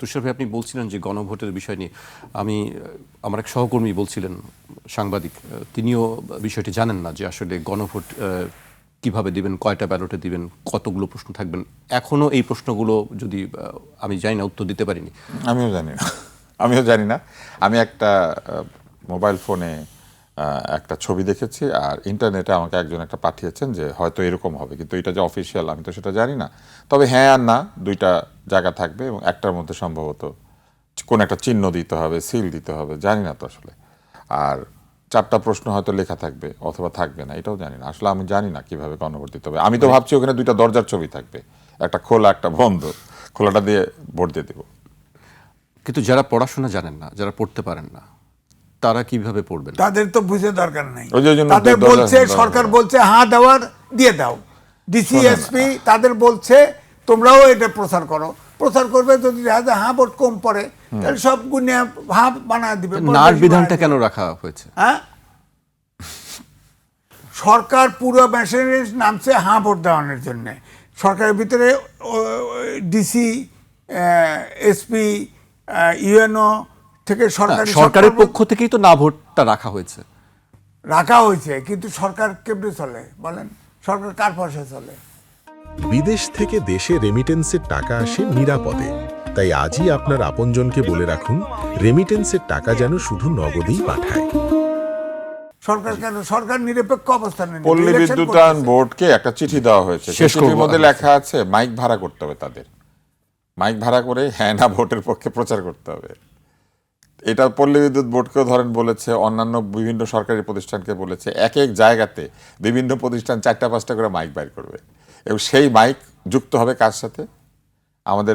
তুষার ভাই, আপনি বলছিলেন যে গণভোটের বিষয় নিয়ে আমার এক সহকর্মী বলছিলেন, সাংবাদিক, তিনিও বিষয়টি জানেন না যে আসলে গণভোট কিভাবে দিবেন, কয়টা ব্যালটে দিবেন, কতগুলো প্রশ্ন থাকবেন। এখনো এই প্রশ্নগুলো যদি আমি জানি না, উত্তর দিতে পারিনি। আমিও জানি না। আমি একটা মোবাইল ফোনে একটা ছবি দেখেছি, আর ইন্টারনেটে আমাকে একজন একটা পাঠিয়েছেন যে হয়তো এরকম হবে, কিন্তু এটা যে অফিসিয়াল আমি তো সেটা জানি না। তবে হ্যাঁ আর না, দুইটা জায়গা থাকবে এবং একটার মধ্যে সম্ভবত কোন একটা চিহ্ন দিতে হবে, সিল দিতে হবে, জানি না তো আসলে। আর 4টা প্রশ্ন হয়তো লেখা থাকবে অথবা থাকবে না, এটাও জানি না আসলে। আমি জানি না কিভাবে গণভোট দিতে হবে। আমি তো ভাবছি ওখানে 2টা দরজার ছবি থাকবে, একটা খোলা একটা বন্ধ। খোলাটা দিয়ে ভোট দিয়ে দেবো। কিন্তু যারা পড়াশোনা জানেন না, যারা পড়তে পারেন না, তারা কিভাবে পড়বেন? তাদের তো বুঝে দরকার নাই। জন্য তাদের বলছে, সরকার বলছে হ্যাঁ দেওয়ার দিয়ে দাও। ডিসি এসপি তাদের বলছে তোমরাও এটা প্রচার করো। প্রচার করবে, যদি হ্যাঁ ভোট কম পড়ে তাহলে সব গুণে হ্যাঁ বানায় দিবে। নার বিধানটা কেন রাখা হয়েছে? হ্যাঁ, সরকার পুরো মেশিনারি নামছে হ্যাঁ ভোট দেওয়ানোর জন্য। সরকারের ভিতরে ডিসি, এসপি, ইউএনও থেকে সরকারের পক্ষ থেকেই তো না ভোটটা রাখা হয়েছে। কিন্তু সরকার কেমনে চলে বলেন? সরকার কার পয়সায় চলে? বিদেশ থেকে দেশে রেমিটেন্সের টাকা আসে নিরাপদে। তাই আজই আপনার আপনজনকে বলে রাখুন, রেমিটেন্সের টাকা যেন শুধু নগদেই পাঠায়। সরকার কেন? সরকার নিরপেক্ষ অবস্থানে। পল্লী বিদ্যুতায়ন বোর্ডকে একটা চিঠি দেওয়া হয়েছে, চিঠির মধ্যে লেখা আছে মাইক ভাড়া করতে হবে তাদের। মাইক ভাড়া করে হ্যাঁ না ভোটের পক্ষে প্রচার করতে হবে। এটা পল্লী বিদ্যুৎ বোর্ডকেও ধরেন বলেছে, অন্যান্য বিভিন্ন সরকারি প্রতিষ্ঠানকে বলেছে। এক এক জায়গাতে বিভিন্ন প্রতিষ্ঠান 4টা-5টা করে মাইক বাইর করবে, এবং সেই মাইক যুক্ত হবে কার সাথে? আমাদের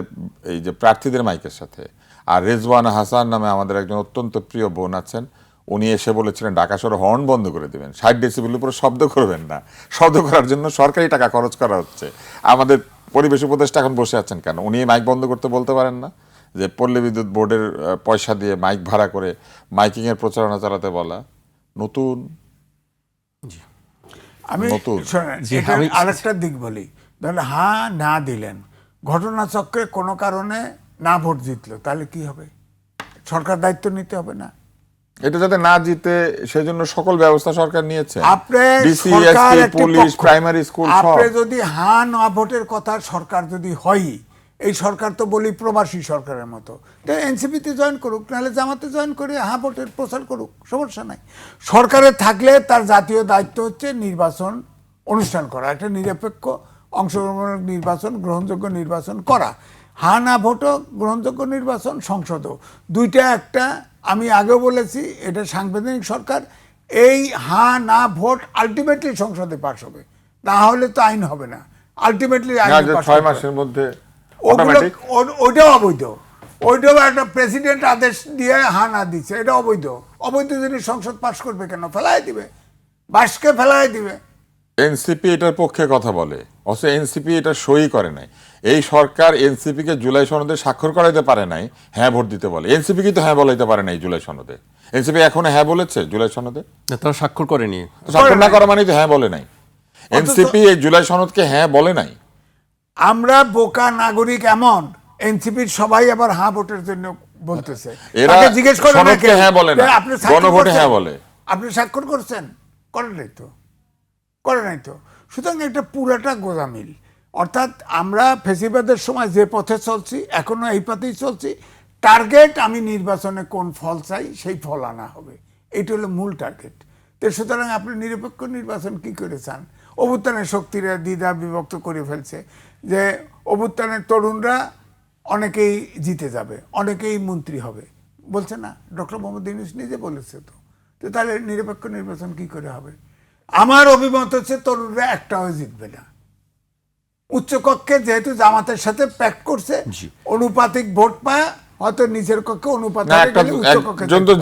এই যে প্রার্থীদের মাইকের সাথে। আর রেজওয়ানা হাসান নামে আমাদের একজন অত্যন্ত প্রিয় বোন আছেন, উনি এসে বলেছিলেন ঢাকা শহরে হর্ন বন্ধ করে দেবেন, 60 ডেসিবেলের উপরে শব্দ করবেন না। শব্দ করার জন্য সরকারি টাকা খরচ করা হচ্ছে। আমাদের পরিবেশ উপদেষ্টা এখন বসে আছেন কেন? উনি মাইক বন্ধ করতে বলতে পারেন না? যে পল্লী বিদ্যুৎ বোর্ডের পয়সা দিয়ে মাইক ভাড়া করে মাইকিংয়ের প্রচারণা চালাতে বলা নতুন। আমি আরেকটা দিক বলি, তাহলে হ্যাঁ না দিলেন, ঘটনাচক্রে কোনো কারণে না ভোট জিতলো, তাহলে কি হবে? সরকার দায়িত্ব নিতে হবে না? এটা যাতে না জিতে সেজন্য সকল ব্যবস্থা সরকার নিয়েছে। পুলিশ, প্রাইমারি স্কুল, আপনি যদি হ্যাঁ না ভোটের কথা সরকার যদি হয়, এই সরকার তো বলি প্রবাসী সরকারের মতো, এনসিপিতে জয়েন করুক, নাহলে জামাতে জয়েন করে হ্যাঁ ভোটের প্রচার করুক, সমস্যা নাই। সরকারে থাকলে তার জাতীয় দায়িত্ব হচ্ছে নির্বাচন অনুষ্ঠান করা, একটা নিরপেক্ষ অংশগ্রহণমূলক নির্বাচন, গ্রহণযোগ্য নির্বাচন করা। হ্যাঁ না ভোটও গ্রহণযোগ্য নির্বাচন, সংসদও, দুইটা একটা। আমি আগেও বলেছি এটা সাংবিধানিক সরকার। এই হ্যাঁ না ভোট আলটিমেটলি সংসদে পাস হবে, না হলে তো আইন হবে না। আলটিমেটলি 6 মাসের মধ্যে ওইটাও অবৈধ। ওইটাও একটা প্রেসিডেন্ট আদেশ দিয়ে হ্যাঁ না দিচ্ছে, এটা অবৈধ। অবৈধ জিনিস সংসদ পাস করবে কেন? ফেলাই দিবে, বাসকে ফেলাই দিবে। এনসিপি এটার পক্ষে কথা বলে, অথচ এনসিপি এটা সই করে নাই। এই সরকার এনসিপি কে জুলাই সনদে স্বাক্ষর করাইতে পারে নাই, হ্যাঁ ভোট দিতে বলে। এনসিপি কিন্তু হ্যাঁ বলাইতে পারে নাই জুলাই সনদে। এনসিপি এখনো হ্যাঁ বলেছে জুলাই সনদে? তারা স্বাক্ষর করেনি। স্বাক্ষর না করা মানে তো হ্যাঁ বলে নাই। এনসিপি এই জুলাই সনদকে হ্যাঁ বলে নাই। আমরা বোকা নাগরিক এমন, এনসিপির সবাই আবার হ্যাঁ ভোটের জন্য বলতেছে। এরা জিজ্ঞেস করেন সনদকে হ্যাঁ বলে না, গণভোটে হ্যাঁ বলে। আপনি স্বাক্ষর করছেন? করেন নাই তো, করে নাই তো। সুতরাং একটা পুরাটা গোজামিল। অর্থাৎ আমরা ফেসিবাদের সময় যে পথে চলছি, এখনো এই পথেই চলছি। টার্গেট আমি নির্বাচনে কোন ফল চাই সেই ফল আনা হবে, এইটা হলো মূল টার্গেট। তো সুতরাং আপনি নিরপেক্ষ নির্বাচন কি করে চান? অভ্যুত্থানের শক্তিরা দ্বিধা বিভক্ত করে ফেলছে যে অভ্যুত্থানের তরুণরা অনেকেই জিতে যাবে, অনেকেই মন্ত্রী হবে, বলছে না? ডক্টর মোহাম্মদ ইউনূস নিজে বলেছে তো। তাহলে নিরপেক্ষ নির্বাচন কি করে হবে? আমার অভিমত হচ্ছে তরুণরা একটাও জিতবে না। উচ্চকক্ষে যেহেতু জামাতের সাথে প্যাক্ট করছে, অনুপাতিক ভোট পায়, হয়তো নিচের কক্ষে অনুপাতিক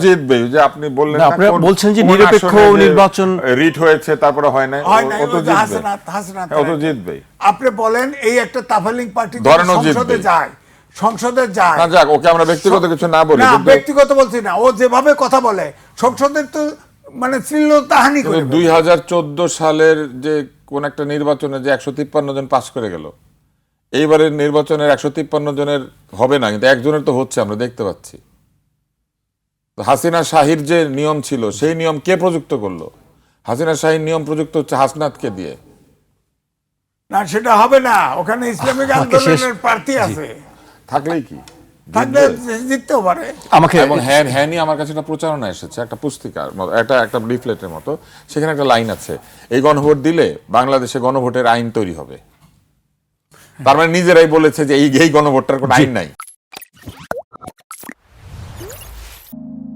জিতবে। যে আপনি বললেন, আপনারা বলছেন যে নিরপেক্ষ নির্বাচন রিট হয়েছে, তারপরে হয় নাই, ও তো জিতবে। আপনি বলেন এই একটা তাফালিং পার্টি সংসদে যায়, না যাক, ওকে আমরা ব্যক্তিগত কিছু না বলি, ব্যক্তিগত বলছি না, ও যেভাবে কথা বলে সংসদের তো মানে শ্লীলতাহানি করে। 2014 সালের যে কোন একটা নির্বাচনে যে 153 জন পাস করে গেল, এইবারের নির্বাচনের 153 জনের হবে না, কিন্তু একজনের তো হচ্ছে, আমরা দেখতে পাচ্ছি। তো হাসিনা শাহীর যে নিয়ম ছিল সেই নিয়ম কে প্রযুক্ত করলো? হাসিনা শাহীর নিয়ম প্রযুক্ত হচ্ছে হাসনাতকে দিয়ে। না, সেটা হবে না, ওখানে ইসলামিক আন্দোলনের প্রার্থী আছে, থাকলেই কি থাকলে জিততেও পারে। আমাকে এবং হ্যাঁ নিয়ে আমার কাছে একটা প্রচারণা এসেছে, একটা পুস্তিকার মতো, একটা লিফলেটের মতো। সেখানে একটা লাইন আছে, এই গণভোট দিলে বাংলাদেশে গণভোটের আইন তৈরি হবে। তার মানে নিজেরাই বলেছে যে এই গণভোটটার কোনো আইন নাই।